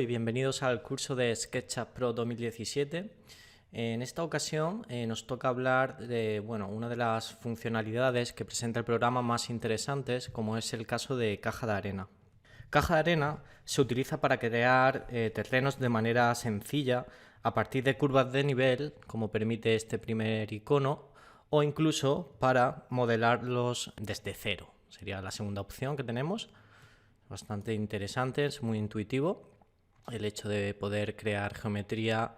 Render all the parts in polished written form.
Y bienvenidos al curso de SketchUp Pro 2017. En esta ocasión nos toca hablar de una de las funcionalidades que presenta el programa más interesantes, como es el caso de caja de arena. Caja de arena se utiliza para crear terrenos de manera sencilla a partir de curvas de nivel, como permite este primer icono, o incluso para modelarlos desde cero. Sería la segunda opción que tenemos. Bastante interesante, es muy intuitivo el hecho de poder crear geometría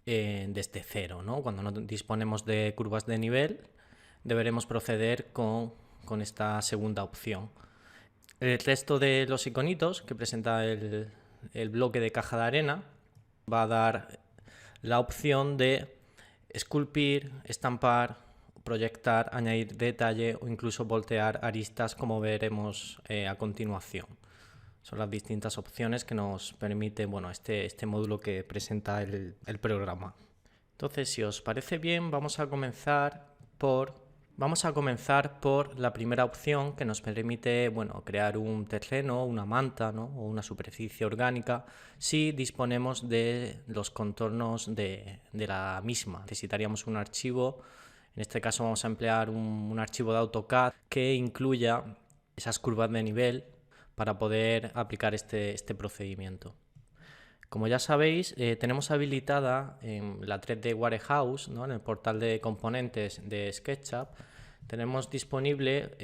desde cero, ¿no? Cuando no disponemos de curvas de nivel, deberemos proceder con esta segunda opción. El resto de los iconitos que presenta el bloque de caja de arena va a dar la opción de esculpir, estampar, proyectar, añadir detalle o incluso voltear aristas, como veremos a continuación. Son las distintas opciones que nos permite este módulo que presenta el programa. Entonces, si os parece bien, vamos a comenzar por la primera opción, que nos permite crear un terreno, una manta, ¿no? O una superficie orgánica si disponemos de los contornos de la misma. Necesitaríamos un archivo, en este caso vamos a emplear un archivo de AutoCAD que incluya esas curvas de nivel para poder aplicar este procedimiento. Como ya sabéis, tenemos habilitada en la 3D Warehouse, ¿no? En el portal de componentes de SketchUp, tenemos disponible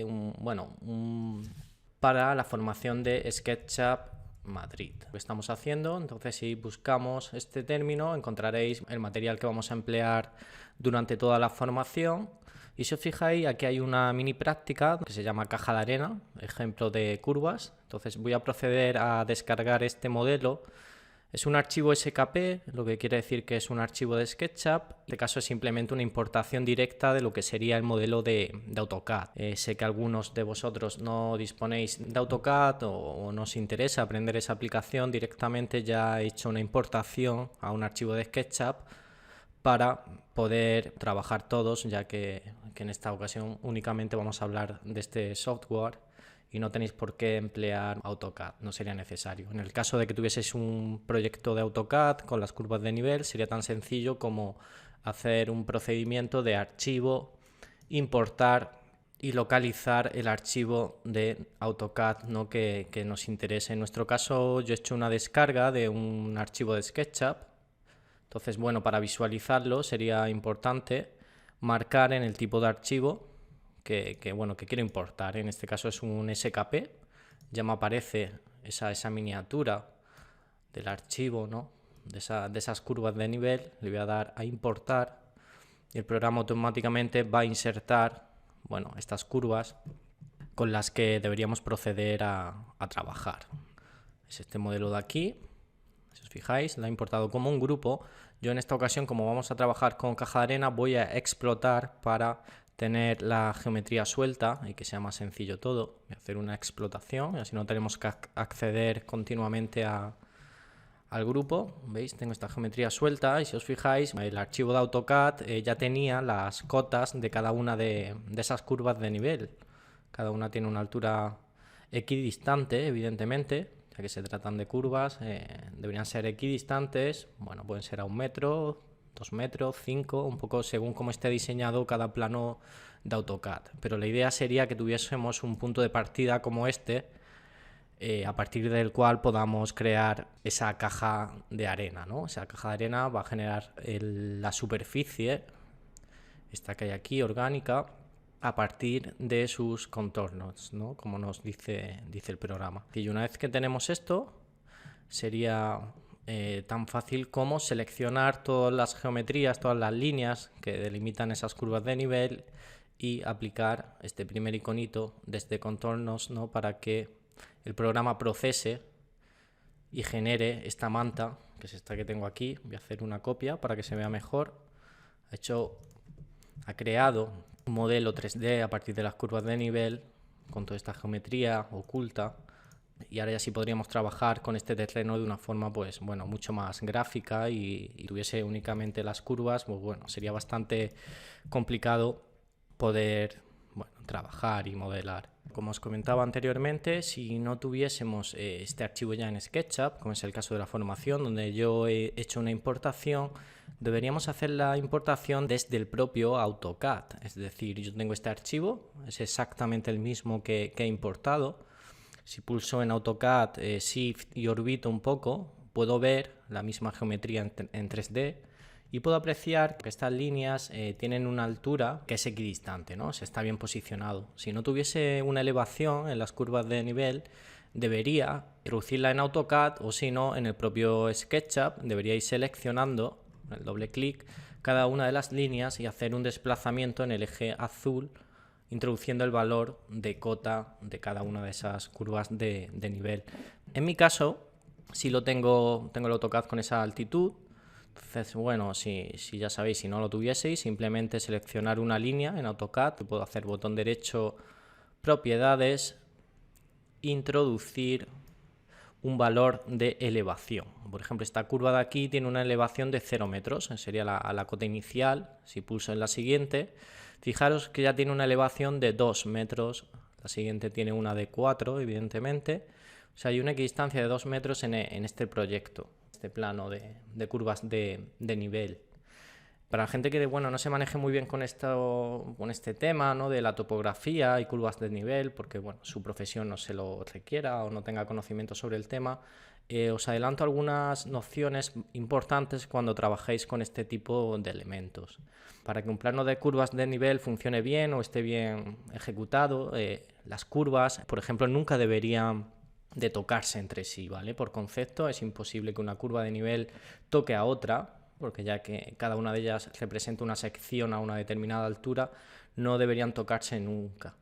para la formación de SketchUp Madrid. Lo estamos haciendo, entonces si buscamos este término encontraréis el material que vamos a emplear durante toda la formación. Y si os fijáis, aquí hay una mini práctica que se llama caja de arena, ejemplo de curvas. Entonces voy a proceder a descargar este modelo. Es un archivo SKP, lo que quiere decir que es un archivo de SketchUp. En este caso es simplemente una importación directa de lo que sería el modelo de AutoCAD. Sé que algunos de vosotros no disponéis de AutoCAD o no os interesa aprender esa aplicación. Directamente ya he hecho una importación a un archivo de SketchUp para poder trabajar todos, ya que en esta ocasión únicamente vamos a hablar de este software y no tenéis por qué emplear AutoCAD, no sería necesario. En el caso de que tuvieseis un proyecto de AutoCAD con las curvas de nivel, sería tan sencillo como hacer un procedimiento de archivo, importar y localizar el archivo de AutoCAD, ¿no? que nos interese. En nuestro caso yo he hecho una descarga de un archivo de SketchUp. Entonces, para visualizarlo sería importante marcar en el tipo de archivo que quiero importar. En este caso es un SKP, ya me aparece esa miniatura del archivo, ¿no? de esas curvas de nivel. Le voy a dar a importar y el programa automáticamente va a insertar estas curvas con las que deberíamos proceder a trabajar. Es este modelo de aquí. Si os fijáis, lo he importado como un grupo. Yo en esta ocasión, como vamos a trabajar con caja de arena, voy a explotar para tener la geometría suelta y que sea más sencillo todo. Voy a hacer una explotación y así no tenemos que acceder continuamente al grupo. ¿Veis? Tengo esta geometría suelta y si os fijáis, el archivo de AutoCAD ya tenía las cotas de cada una de esas curvas de nivel. Cada una tiene una altura equidistante, evidentemente, ya que se tratan de curvas, deberían ser equidistantes. Pueden ser a 1 metro, 2 metros, 5, un poco según cómo esté diseñado cada plano de AutoCAD. Pero la idea sería que tuviésemos un punto de partida como este, a partir del cual podamos crear esa caja de arena, ¿no? Esa caja de arena va a generar la superficie, esta que hay aquí, orgánica, a partir de sus contornos, ¿no? Como nos dice el programa. Y una vez que tenemos esto, sería tan fácil como seleccionar todas las geometrías, todas las líneas que delimitan esas curvas de nivel y aplicar este primer iconito desde contornos, ¿no? Para que el programa procese y genere esta manta, que es esta que tengo aquí. Voy a hacer una copia para que se vea mejor. Ha creado un modelo 3D a partir de las curvas de nivel con toda esta geometría oculta, y ahora ya sí podríamos trabajar con este terreno de una forma mucho más gráfica y tuviese únicamente las curvas. Sería bastante complicado poder bueno, trabajar y modelar. Como os comentaba anteriormente, si no tuviésemos este archivo ya en SketchUp, como es el caso de la formación, donde yo he hecho una importación, deberíamos hacer la importación desde el propio AutoCAD. Es decir, yo tengo este archivo, es exactamente el mismo que he importado. Si pulso en AutoCAD Shift y orbito un poco, puedo ver la misma geometría en 3D y puedo apreciar que estas líneas tienen una altura que es equidistante, ¿no? Se está bien posicionado. Si no tuviese una elevación en las curvas de nivel, debería introducirla en AutoCAD o si no, en el propio SketchUp debería ir seleccionando, con el doble clic, cada una de las líneas y hacer un desplazamiento en el eje azul, introduciendo el valor de cota de cada una de esas curvas de nivel. En mi caso, si lo tengo el AutoCAD con esa altitud. Entonces, bueno, si ya sabéis, si no lo tuvieseis, simplemente seleccionar una línea en AutoCAD, puedo hacer botón derecho, propiedades, introducir un valor de elevación. Por ejemplo, esta curva de aquí tiene una elevación de 0 metros, sería la cota inicial. Si pulso en la siguiente, fijaros que ya tiene una elevación de 2 metros, la siguiente tiene una de 4, evidentemente. O sea, hay una equidistancia de 2 metros en este proyecto, este plano de curvas de nivel. Para la gente que no se maneje muy bien con este tema, ¿no?, de la topografía y curvas de nivel, porque su profesión no se lo requiera o no tenga conocimiento sobre el tema, os adelanto algunas nociones importantes cuando trabajéis con este tipo de elementos. Para que un plano de curvas de nivel funcione bien o esté bien ejecutado, las curvas, por ejemplo, nunca deberían de tocarse entre sí, ¿vale? Por concepto es imposible que una curva de nivel toque a otra, porque ya que cada una de ellas representa una sección a una determinada altura, no deberían tocarse nunca.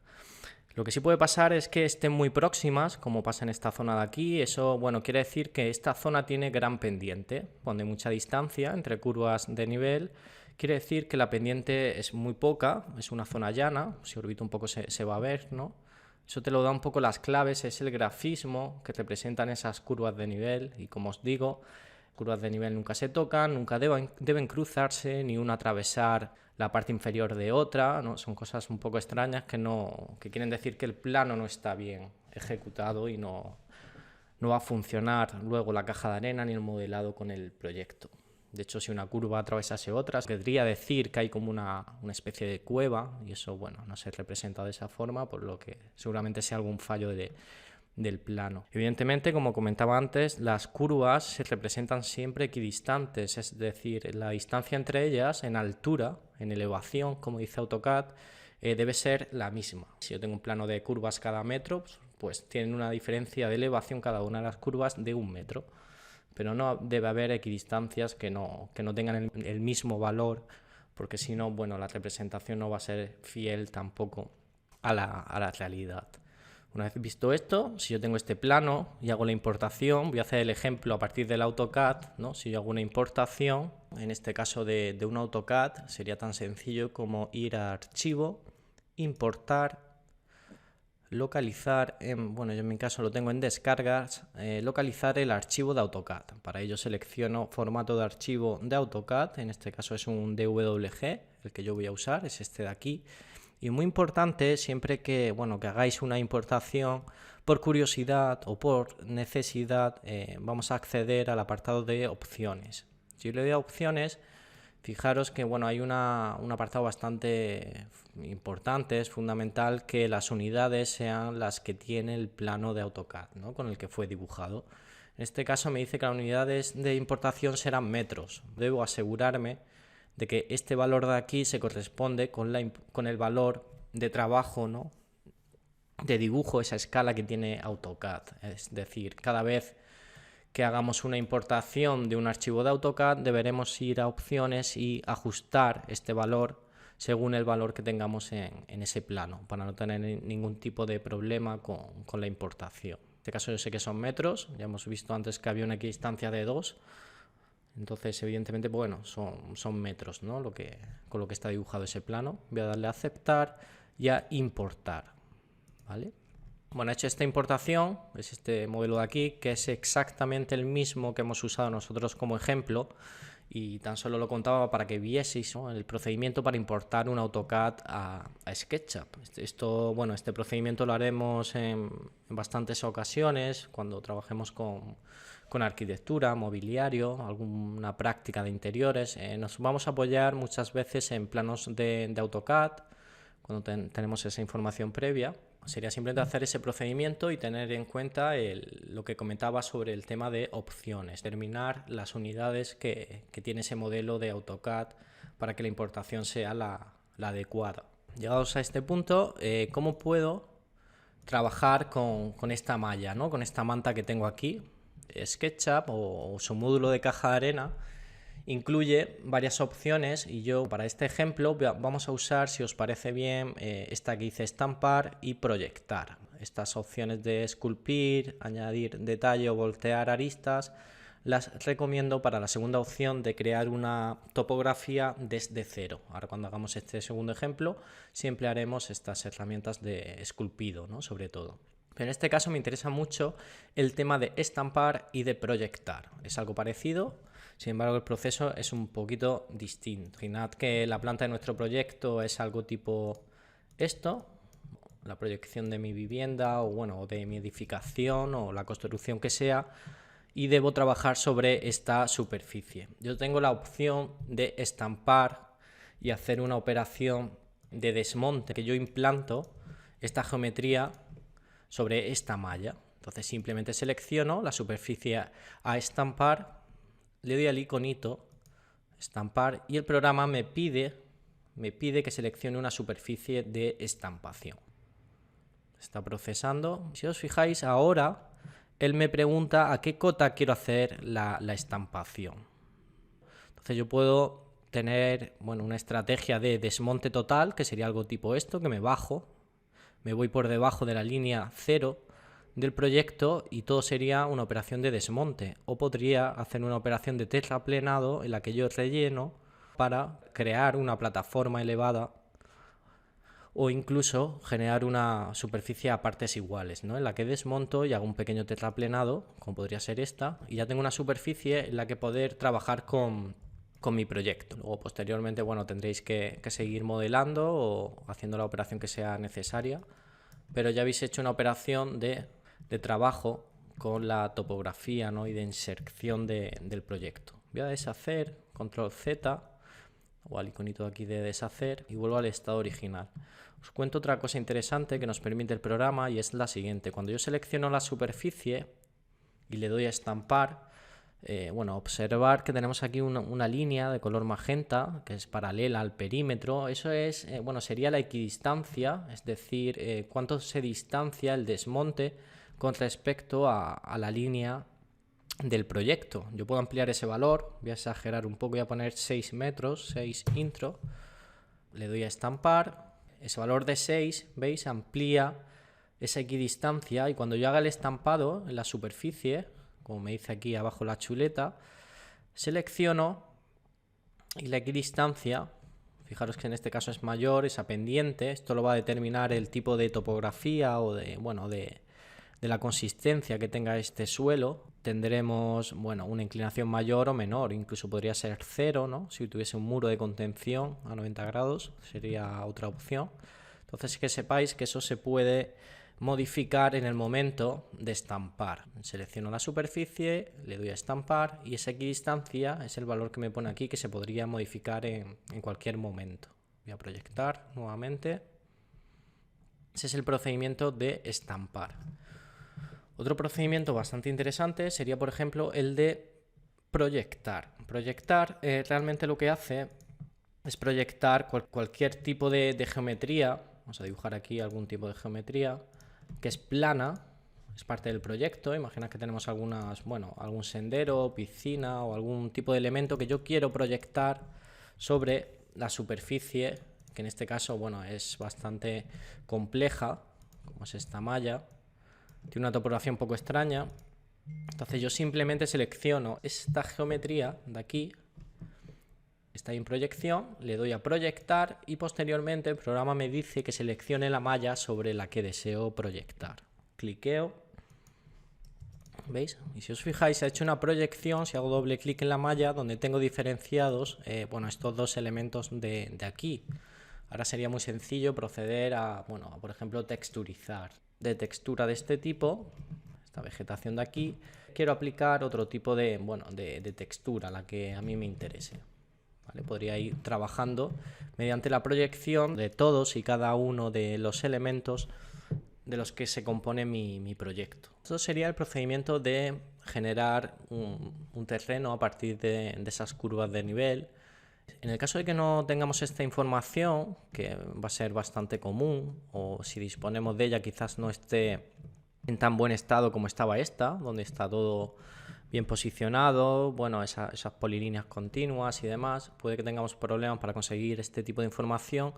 Lo que sí puede pasar es que estén muy próximas, como pasa en esta zona de aquí. Eso, quiere decir que esta zona tiene gran pendiente. Cuando hay mucha distancia entre curvas de nivel, quiere decir que la pendiente es muy poca, es una zona llana. Si orbito un poco se va a ver, ¿no? Eso te lo da un poco las claves, es el grafismo que representan esas curvas de nivel y, como os digo, curvas de nivel nunca se tocan, nunca deben cruzarse, ni una atravesar la parte inferior de otra, ¿no? Son cosas un poco extrañas que quieren decir que el plano no está bien ejecutado y no va a funcionar luego la caja de arena ni el modelado con el proyecto. De hecho, si una curva atravesase otra, querría decir que hay como una especie de cueva y eso, no se representa de esa forma, por lo que seguramente sea algún fallo del plano. Evidentemente, como comentaba antes, las curvas se representan siempre equidistantes, es decir, la distancia entre ellas en altura, en elevación, como dice AutoCAD, debe ser la misma. Si yo tengo un plano de curvas cada metro, pues tienen una diferencia de elevación cada una de las curvas de 1 metro. Pero no debe haber equidistancias que no tengan el mismo valor, porque si no, la representación no va a ser fiel tampoco a la realidad. Una vez visto esto, si yo tengo este plano y hago la importación, voy a hacer el ejemplo a partir del AutoCAD, ¿no? Si yo hago una importación, en este caso de un AutoCAD, sería tan sencillo como ir a Archivo, Importar, localizar, yo en mi caso lo tengo en Descargas, localizar el archivo de AutoCAD. Para ello selecciono formato de archivo de AutoCAD, en este caso es un DWG, el que yo voy a usar, es este de aquí. Y muy importante, siempre que hagáis una importación, por curiosidad o por necesidad, vamos a acceder al apartado de opciones. Si yo le doy a opciones, fijaros que hay un apartado bastante importante, es fundamental que las unidades sean las que tiene el plano de AutoCAD, ¿no?, con el que fue dibujado. En este caso me dice que las unidades de importación serán metros. Debo asegurarme de que este valor de aquí se corresponde con el valor de trabajo, ¿no?, de dibujo, esa escala que tiene AutoCAD. Es decir, cada vez que hagamos una importación de un archivo de AutoCAD deberemos ir a opciones y ajustar este valor según el valor que tengamos en ese plano, para no tener ningún tipo de problema con la importación. En este caso yo sé que son metros, ya hemos visto antes que había una equidistancia de 2, entonces evidentemente son metros, ¿no?, con lo que está dibujado ese plano. Voy a darle a aceptar y a importar, ¿vale? Bueno, he hecho esta importación, es este modelo de aquí, que es exactamente el mismo que hemos usado nosotros como ejemplo, y tan solo lo contaba para que vieseis, ¿no?, el procedimiento para importar un AutoCAD a SketchUp. Este procedimiento lo haremos en bastantes ocasiones cuando trabajemos con arquitectura, mobiliario, alguna práctica de interiores. Nos vamos a apoyar muchas veces en planos de AutoCAD cuando tenemos esa información previa. Sería simplemente hacer ese procedimiento y tener en cuenta lo que comentaba sobre el tema de opciones, determinar las unidades que tiene ese modelo de AutoCAD para que la importación sea la adecuada. Llegados a este punto, ¿cómo puedo trabajar con esta malla, ¿no?, con esta manta que tengo aquí? SketchUp o su módulo de caja de arena incluye varias opciones y yo para este ejemplo vamos a usar, si os parece bien, esta que dice estampar y proyectar. Estas opciones de esculpir, añadir detalle o voltear aristas las recomiendo para la segunda opción de crear una topografía desde cero. Ahora cuando hagamos este segundo ejemplo siempre haremos estas herramientas de esculpido, ¿no?, sobre todo. Pero en este caso me interesa mucho el tema de estampar y de proyectar. Es algo parecido, sin embargo el proceso es un poquito distinto. Imaginad que la planta de nuestro proyecto es algo tipo esto, la proyección de mi vivienda o de mi edificación o la construcción que sea, y debo trabajar sobre esta superficie. Yo tengo la opción de estampar y hacer una operación de desmonte, que yo implanto esta geometría sobre esta malla. Entonces simplemente selecciono la superficie a estampar, le doy al iconito estampar y el programa me pide que seleccione una superficie de estampación. Está procesando. Si os fijáis, ahora él me pregunta a qué cota quiero hacer la estampación. Entonces yo puedo tener una estrategia de desmonte total, que sería algo tipo esto, que me voy por debajo de la línea 0 del proyecto y todo sería una operación de desmonte. O podría hacer una operación de terraplenado en la que yo relleno para crear una plataforma elevada o incluso generar una superficie a partes iguales, ¿no?, en la que desmonto y hago un pequeño terraplenado, como podría ser esta, y ya tengo una superficie en la que poder trabajar con mi proyecto. Luego posteriormente tendréis que seguir modelando o haciendo la operación que sea necesaria, pero ya habéis hecho una operación de trabajo con la topografía, ¿no?, y de inserción del proyecto. Voy a deshacer, control Z o al iconito de aquí de deshacer y vuelvo al estado original. Os cuento otra cosa interesante que nos permite el programa y es la siguiente. Cuando yo selecciono la superficie y le doy a estampar, observar que tenemos aquí una línea de color magenta que es paralela al perímetro. Eso es, sería la equidistancia, es decir, cuánto se distancia el desmonte con respecto a la línea del proyecto. Yo puedo ampliar ese valor, voy a exagerar un poco, voy a poner 6 metros, 6 intro, le doy a estampar, ese valor de 6, ¿veis?, amplía esa equidistancia y cuando yo haga el estampado en la superficie, como me dice aquí abajo la chuleta, selecciono y la equidistancia, fijaros que en este caso es mayor, esa pendiente, esto lo va a determinar el tipo de topografía o de la consistencia que tenga este suelo. Tendremos una inclinación mayor o menor, incluso podría ser 0, ¿no?, si tuviese un muro de contención a 90 grados, sería otra opción. Entonces que sepáis que eso se puede modificar en el momento de estampar. Selecciono la superficie, le doy a estampar y esa equidistancia es el valor que me pone aquí que se podría modificar en cualquier momento. Voy a proyectar nuevamente. Ese es el procedimiento de estampar. Otro procedimiento bastante interesante sería, por ejemplo, el de proyectar. Proyectar realmente lo que hace es proyectar cualquier tipo de geometría. Vamos a dibujar aquí algún tipo de geometría que es plana, es parte del proyecto. Imagina que tenemos algún sendero, piscina o algún tipo de elemento que yo quiero proyectar sobre la superficie, que en este caso es bastante compleja, como es esta malla. Tiene una topografía un poco extraña. Entonces yo simplemente selecciono esta geometría de aquí, está en proyección, le doy a proyectar y posteriormente el programa me dice que seleccione la malla sobre la que deseo proyectar. cliqueo, ¿veis? Y si os fijáis, he hecho una proyección, si hago doble clic en la malla, donde tengo diferenciados bueno, estos dos elementos de aquí. Ahora sería muy sencillo proceder a, bueno, por ejemplo, texturizar. De textura de este tipo, esta vegetación de aquí, quiero aplicar otro tipo de, bueno, de textura, la que a mí me interese. ¿Vale? Podría ir trabajando mediante la proyección de todos y cada uno de los elementos de los que se compone mi proyecto. Esto sería el procedimiento de generar un terreno a partir de esas curvas de nivel. En el caso de que no tengamos esta información, que va a ser bastante común, o si disponemos de ella quizás no esté en tan buen estado como estaba esta, donde está todo bien posicionado, bueno, esas polilíneas continuas y demás, puede que tengamos problemas para conseguir este tipo de información,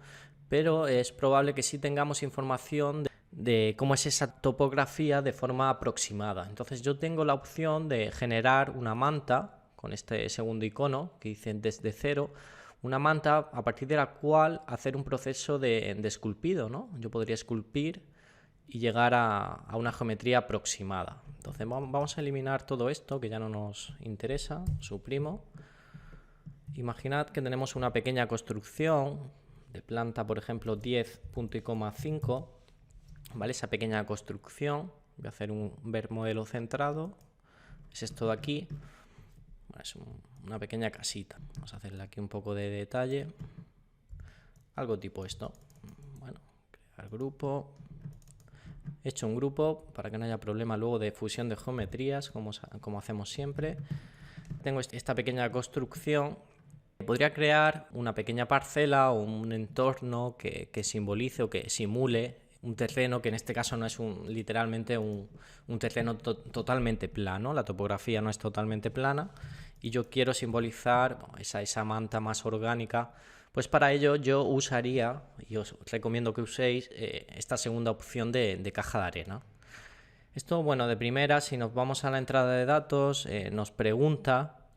pero es probable que sí tengamos información de cómo es esa topografía de forma aproximada. Entonces yo tengo la opción de generar una manta con este segundo icono que dice desde cero, una manta a partir de la cual hacer un proceso de esculpido, ¿no? Yo podría esculpir y llegar a una geometría aproximada. Entonces vamos a eliminar todo esto que ya no nos interesa, suprimo. Imaginad que tenemos una pequeña construcción de planta, por ejemplo, 10.5, ¿vale? Esa pequeña construcción, voy a hacer un ver modelo centrado, es esto de aquí. Es una pequeña casita. Vamos a hacerle aquí un poco de detalle. Algo tipo esto. Bueno, crear grupo. He hecho un grupo para que no haya problema luego de fusión de geometrías, como hacemos siempre. Tengo esta pequeña construcción. Podría crear una pequeña parcela o un entorno que simbolice o que simule un terreno que en este caso no es literalmente un terreno totalmente plano. La topografía no es totalmente plana y yo quiero simbolizar esa manta más orgánica. Pues para ello yo usaría, y os recomiendo que uséis, esta segunda opción de caja de arena. Esto, bueno, de primera, si nos vamos a la entrada de datos, nos pregunta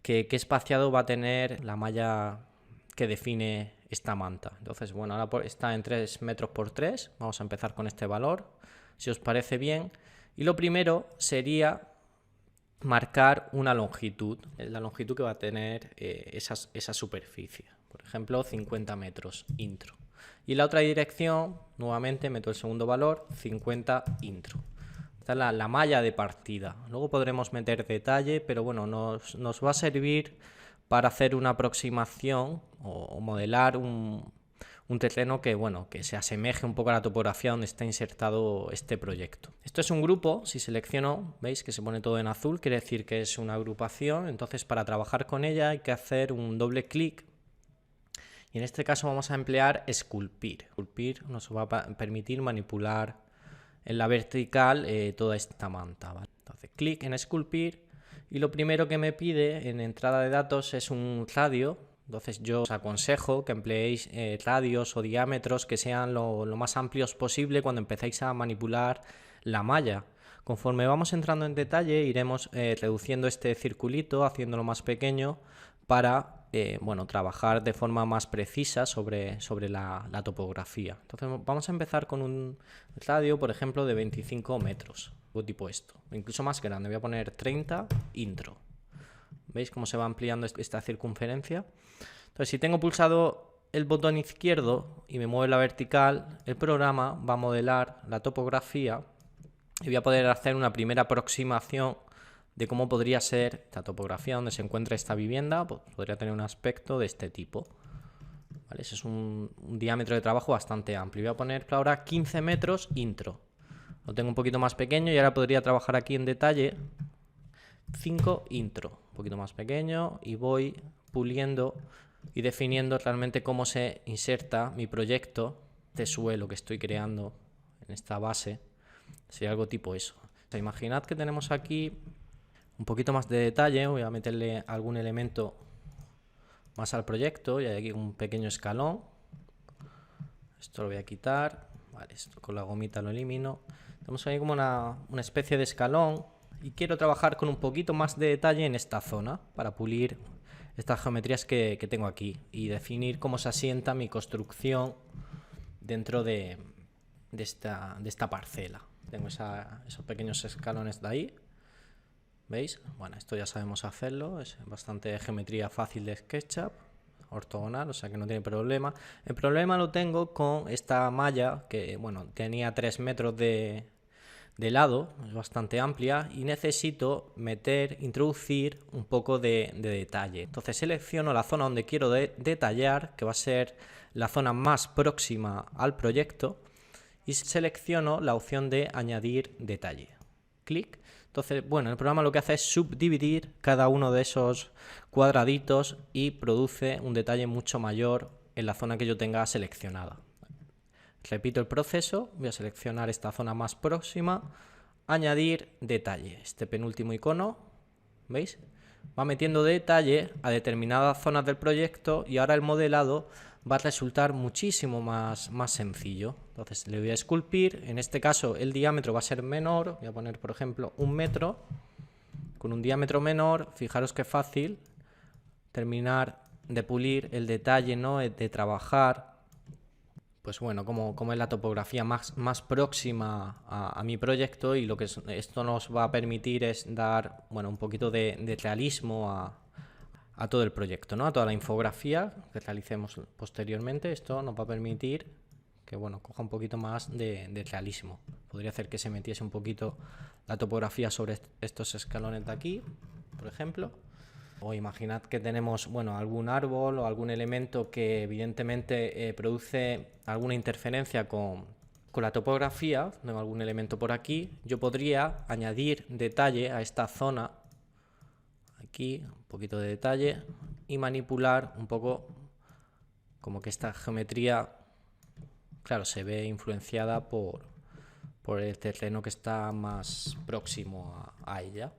qué espaciado va a tener la malla que define esta manta. Entonces, bueno, ahora está en 3 metros por 3. Vamos a empezar con este valor, si os parece bien. Y lo primero sería marcar una longitud, la longitud que va a tener esa superficie. Por ejemplo, 50 metros intro. Y la otra dirección, nuevamente meto el segundo valor, 50 intro. Esta es la malla de partida. Luego podremos meter detalle, pero bueno, nos va a servir para hacer una aproximación o modelar un terreno que, bueno, que se asemeje un poco a la topografía donde está insertado este proyecto. Esto es un grupo, si selecciono, veis que se pone todo en azul, quiere decir que es una agrupación. Entonces, para trabajar con ella hay que hacer un doble clic y en este caso vamos a emplear esculpir. Esculpir nos va a permitir manipular en la vertical toda esta manta, ¿vale? Entonces, clic en esculpir y lo primero que me pide en entrada de datos es un radio. Entonces yo os aconsejo que empleéis radios o diámetros que sean lo más amplios posible cuando empecéis a manipular la malla. Conforme vamos entrando en detalle iremos reduciendo este circulito, haciéndolo más pequeño para bueno, trabajar de forma más precisa sobre la topografía. Entonces vamos a empezar con un radio, por ejemplo, de 25 metros, tipo esto, incluso más grande. Voy a poner 30 intro. ¿Veis cómo se va ampliando esta circunferencia? Entonces, si tengo pulsado el botón izquierdo y me mueve la vertical, el programa va a modelar la topografía y voy a poder hacer una primera aproximación de cómo podría ser esta topografía donde se encuentra esta vivienda. Pues podría tener un aspecto de este tipo. ¿Vale? Ese es un diámetro de trabajo bastante amplio. Voy a poner ahora 15 metros intro. Lo tengo un poquito más pequeño y ahora podría trabajar aquí en detalle 5 intro, un poquito más pequeño, y voy puliendo y definiendo realmente cómo se inserta mi proyecto de suelo que estoy creando en esta base. Sería algo tipo eso. O sea, imaginad que tenemos aquí un poquito más de detalle. Voy a meterle algún elemento más al proyecto y hay aquí un pequeño escalón. Esto lo voy a quitar. Vale, esto con la gomita lo elimino. Tenemos ahí como una especie de escalón y quiero trabajar con un poquito más de detalle en esta zona para pulir estas geometrías que tengo aquí y definir cómo se asienta mi construcción dentro de esta parcela. Tengo esos pequeños escalones de ahí. ¿Veis? Bueno, esto ya sabemos hacerlo, es bastante geometría fácil de SketchUp, ortogonal, o sea que no tiene problema. El problema lo tengo con esta malla que, bueno, tenía 3 metros de lado, es bastante amplia y necesito introducir un poco de detalle. Entonces selecciono la zona donde quiero detallar, que va a ser la zona más próxima al proyecto, y selecciono la opción de añadir detalle. Clic. Entonces, bueno, el programa lo que hace es subdividir cada uno de esos cuadraditos y produce un detalle mucho mayor en la zona que yo tenga seleccionada. Repito el proceso, voy a seleccionar esta zona más próxima, añadir detalle. Este penúltimo icono, ¿veis? Va metiendo detalle a determinadas zonas del proyecto y ahora el modelado va a resultar muchísimo más sencillo. Entonces le voy a esculpir, en este caso el diámetro va a ser menor, voy a poner por ejemplo 1 metro, con un diámetro menor, fijaros qué fácil terminar de pulir el detalle, ¿no? De trabajar, pues bueno, como es la topografía más próxima a mi proyecto, y lo que esto nos va a permitir es dar, bueno, un poquito de realismo a todo el proyecto, ¿no? A toda la infografía que realicemos posteriormente. Esto nos va a permitir que, bueno, coja un poquito más de realismo. Podría hacer que se metiese un poquito la topografía sobre estos escalones de aquí, por ejemplo. O imaginad que tenemos, bueno, algún árbol o algún elemento que evidentemente produce alguna interferencia con la topografía. Tengo algún elemento por aquí. Yo podría añadir detalle a esta zona, aquí, un poquito de detalle, y manipular un poco como que esta geometría, claro, se ve influenciada por el terreno que está más próximo a ella.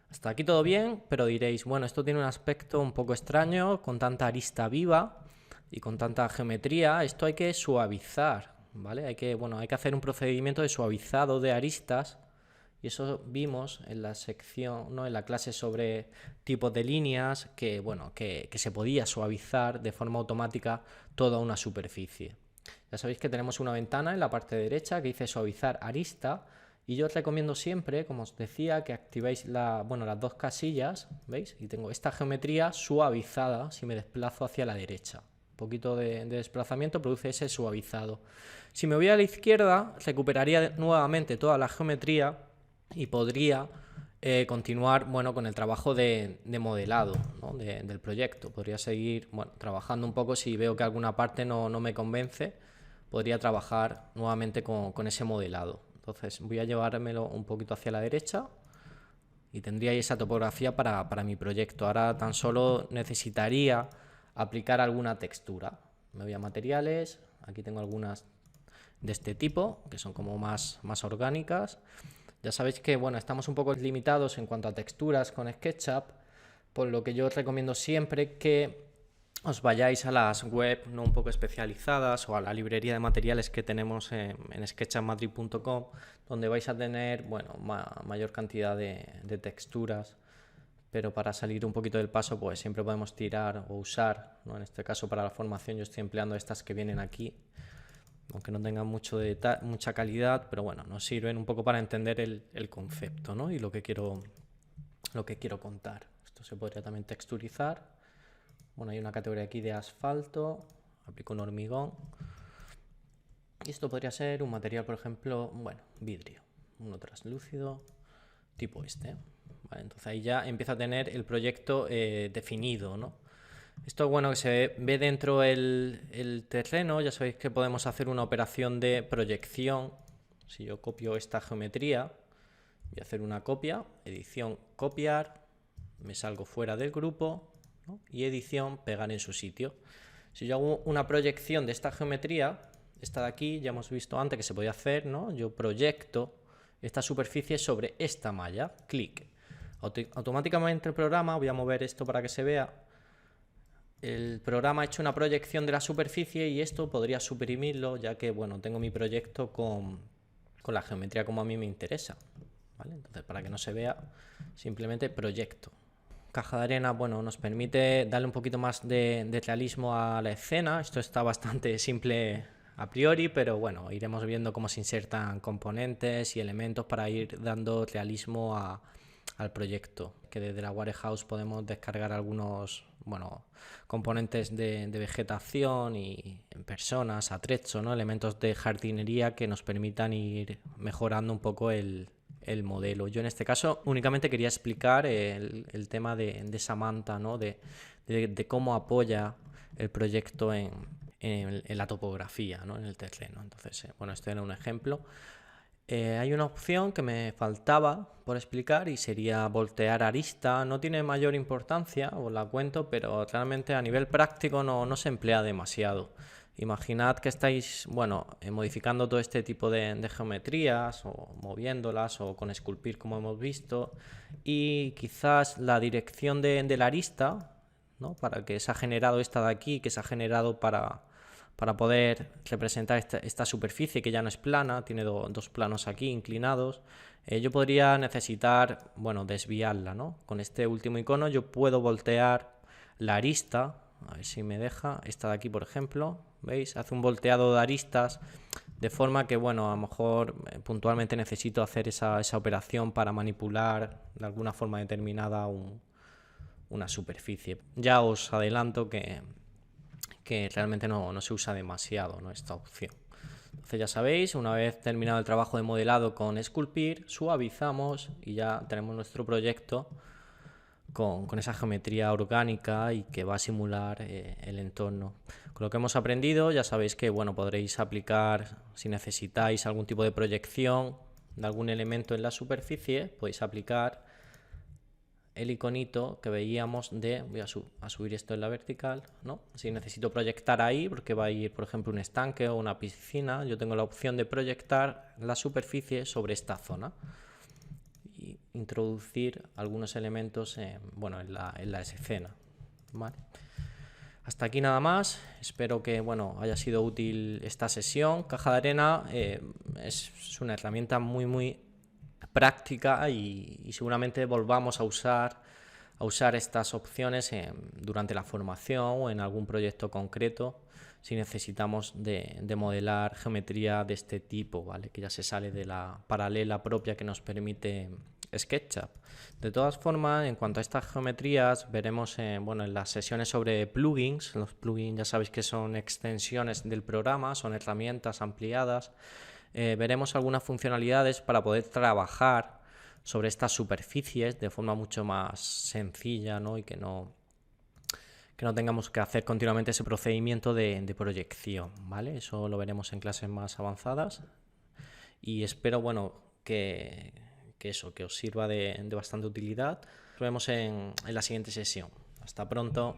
Hasta aquí todo bien, pero diréis, bueno, esto tiene un aspecto un poco extraño, con tanta arista viva y con tanta geometría. Esto hay que suavizar, ¿vale? Hay que hacer un procedimiento de suavizado de aristas, y eso vimos en la sección, ¿no? En la clase sobre tipos de líneas, que, bueno, que se podía suavizar de forma automática toda una superficie. Ya sabéis que tenemos una ventana en la parte derecha que dice suavizar arista. Y yo os recomiendo siempre, como os decía, que activéis las dos casillas, ¿veis? Y tengo esta geometría suavizada si me desplazo hacia la derecha. Un poquito de desplazamiento produce ese suavizado. Si me voy a la izquierda, recuperaría nuevamente toda la geometría y podría continuar, bueno, con el trabajo de modelado, ¿no? del proyecto. Podría seguir, bueno, trabajando un poco. Si veo que alguna parte no me convence, podría trabajar nuevamente con ese modelado. Entonces voy a llevármelo un poquito hacia la derecha y tendría ahí esa topografía para mi proyecto. Ahora tan solo necesitaría aplicar alguna textura. Me voy a materiales, aquí tengo algunas de este tipo que son como más orgánicas. Ya sabéis que, bueno, estamos un poco limitados en cuanto a texturas con SketchUp, por lo que yo os recomiendo siempre que os vayáis a las web, ¿no?, un poco especializadas, o a la librería de materiales que tenemos en sketchupmadrid.com, donde vais a tener, bueno, mayor cantidad de texturas. Pero para salir un poquito del paso, pues siempre podemos tirar o usar, ¿no? En este caso para la formación yo estoy empleando estas que vienen aquí, aunque no tengan mucha calidad, pero bueno, nos sirven un poco para entender el concepto, ¿no? Y lo que quiero contar. Esto se podría también texturizar. Bueno, hay una categoría aquí de asfalto, aplico un hormigón. Y esto podría ser un material, por ejemplo, bueno, vidrio, uno translúcido, tipo este. Vale, entonces ahí ya empieza a tener el proyecto definido, ¿no? Esto es bueno que se ve dentro el terreno. Ya sabéis que podemos hacer una operación de proyección. Si yo copio esta geometría, voy a hacer una copia, edición, copiar, me salgo fuera del grupo, ¿no? Y edición, pegar en su sitio. Si yo hago una proyección de esta geometría, esta de aquí, ya hemos visto antes que se podía hacer, ¿no? Yo proyecto esta superficie sobre esta malla, clic. Automáticamente el programa, voy a mover esto para que se vea, el programa ha hecho una proyección de la superficie, y esto podría suprimirlo, ya que, bueno, tengo mi proyecto con la geometría como a mí me interesa, ¿vale? Entonces, para que no se vea, simplemente proyecto. Caja de arena, bueno, nos permite darle un poquito más de realismo a la escena. Esto está bastante simple a priori, pero bueno, iremos viendo cómo se insertan componentes y elementos para ir dando realismo al proyecto. Que desde la Warehouse podemos descargar algunos, bueno, componentes de vegetación y personas, atrecho, ¿no? Elementos de jardinería que nos permitan ir mejorando un poco el modelo. Yo en este caso únicamente quería explicar el tema de Samantha, ¿no? de cómo apoya el proyecto en la topografía, ¿no? En el terreno. Entonces, bueno, este era un ejemplo. Hay una opción que me faltaba por explicar y sería voltear arista. No tiene mayor importancia, os la cuento, pero realmente a nivel práctico no se emplea demasiado. Imaginad que estáis, bueno, modificando todo este tipo de geometrías o moviéndolas o con esculpir como hemos visto, y quizás la dirección de la arista, ¿no? Para que se ha generado esta de aquí, que se ha generado para poder representar esta superficie que ya no es plana, tiene dos planos aquí inclinados. Yo podría necesitar, bueno, desviarla, ¿no? Con este último icono yo puedo voltear la arista, a ver si me deja, esta de aquí por ejemplo, ¿veis? Hace un volteado de aristas de forma que, bueno, a lo mejor puntualmente necesito hacer esa operación para manipular de alguna forma determinada una superficie. Ya os adelanto que realmente no se usa demasiado, ¿no? Esta opción. Entonces ya sabéis, una vez terminado el trabajo de modelado con Sculpir, suavizamos y ya tenemos nuestro proyecto con esa geometría orgánica y que va a simular el entorno. Con lo que hemos aprendido, ya sabéis que, bueno, podréis aplicar, si necesitáis algún tipo de proyección de algún elemento en la superficie, podéis aplicar el iconito que veíamos de, voy a subir esto en la vertical, ¿no? Si necesito proyectar ahí, porque va a ir, por ejemplo, un estanque o una piscina, yo tengo la opción de proyectar la superficie sobre esta zona y introducir algunos elementos en la escena, ¿vale? Hasta aquí nada más, espero que, bueno, haya sido útil esta sesión. Caja de Arena es una herramienta muy práctica y seguramente volvamos a usar estas opciones durante la formación o en algún proyecto concreto si necesitamos de modelar geometría de este tipo, ¿vale? Que ya se sale de la paralela propia que nos permite SketchUp. De todas formas, en cuanto a estas geometrías, veremos en las sesiones sobre plugins. Los plugins ya sabéis que son extensiones del programa, son herramientas ampliadas. Veremos algunas funcionalidades para poder trabajar sobre estas superficies de forma mucho más sencilla, ¿no? Y que no tengamos que hacer continuamente ese procedimiento de proyección, ¿vale? Eso lo veremos en clases más avanzadas y espero, bueno, que os sirva de bastante utilidad. Nos vemos en la siguiente sesión. Hasta pronto.